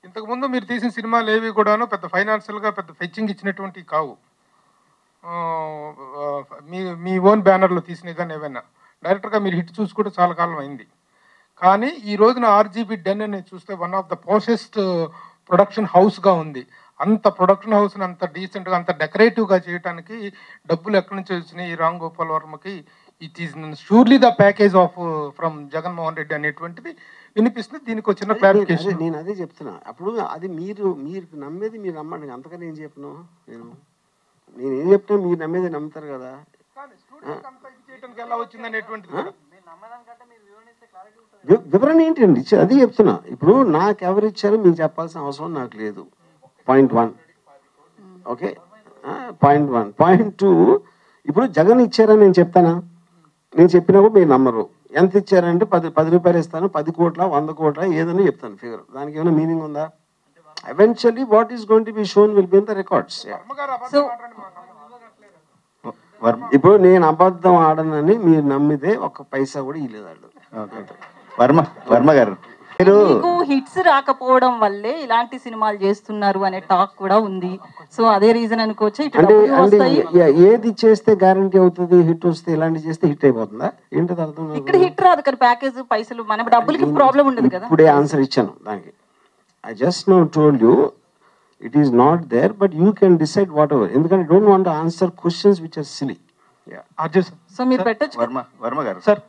ఇంతకుముందు మీరు తీసిన సినిమాలు ఏవి కూడాను పెద్ద ఫైనాన్షియల్గా పెద్ద ఫెచ్చింగ్ ఇచ్చినటువంటి కావు. మీ మీ ఓన్ బ్యానర్లో తీసినవి కానీ ఏవైనా డైరెక్టర్గా మీరు హిట్ చూసి కూడా చాలా కాలం అయింది. కానీ ఈ రోజున ఆర్జీబీ డెన్ అనేది చూస్తే వన్ ఆఫ్ ద పోషెస్ట్ ప్రొడక్షన్ హౌస్గా ఉంది. అంత ప్రొడక్షన్ హౌస్ని అంత డీసెంట్గా అంత డెకరేటివ్గా చేయడానికి డబ్బులు ఎక్కడి నుంచి వచ్చినాయి ఈ రామ్ గోపాల్ వర్మకి? It is surely the package of from Jaganmohan Reddy అనేటువంటిది వినిపిస్తుంది. దీనికి వచ్చిన క్లారిఫికేషన్ నేను అదే చెప్తున్నా. అప్పుడు అది మీరు నమ్మేది మీరు నమ్మండి, అంతకని ఏం చెప్పను. నేను ఏం చెప్తున్నా మీరు నమ్మేది నమ్ముతారు కదా. వివరణ ఏంటండి అది చెప్తున్నా. ఇప్పుడు నాకు ఎవరు ఇచ్చారో మీకు చెప్పాల్సిన అవసరం నాకు లేదు. Point 1 okay. పాయింట్ 1. పాయింట్ 2, ఇప్పుడు జగన్ ఇచ్చారని నేను చెప్తానా? నేను చెప్పినప్పుడు మీరు నమ్మరు. ఎంత ఇచ్చారంటే 10 రూపాయలు ఇస్తాను, 10 కోట్ల 100 కోట్ల ఏదైనా చెప్తాను ఫిగర్. దానికి ఏమైనా మీనింగ్ ఉందా? Eventually what is going to be shown will be in the records. ఇప్పుడు నేను అబద్ధం ఆడనని మీరు నమ్మితే ఒక్క పైసా కూడా ఇవ్వలేదు వాళ్ళు. వర్మ గారు, మీకు హిట్స్ రాకపోవడం వల్లే ఇలాంటి సినిమాలు చేస్తున్నారు అనే టాక్ కూడా ఉంది. సో అదే రీజన్ అనుకోవచ్చు. అంటే ఏది చేస్తే గ్యారంటీ అవుతుంది హిట్ వస్తే? ఇలాంటి చేస్తే హిట్ అయిపోతుందా? ఏంటది అర్థం? ఇక్కడ హిట్ రాదు కదా, ప్యాకేజ్ పైసలు మన డబ్బులకి ప్రాబ్లం ఉండదు కదా. ఇప్పుడే ఆన్సర్ ఇచ్చాను దానికి. I just now told you it is not there, but you can decide whatever. ఎందుకంటే don't want to answer questions which are silly. So మీరు పెట్టచ్చు. వర్మ గారు సార్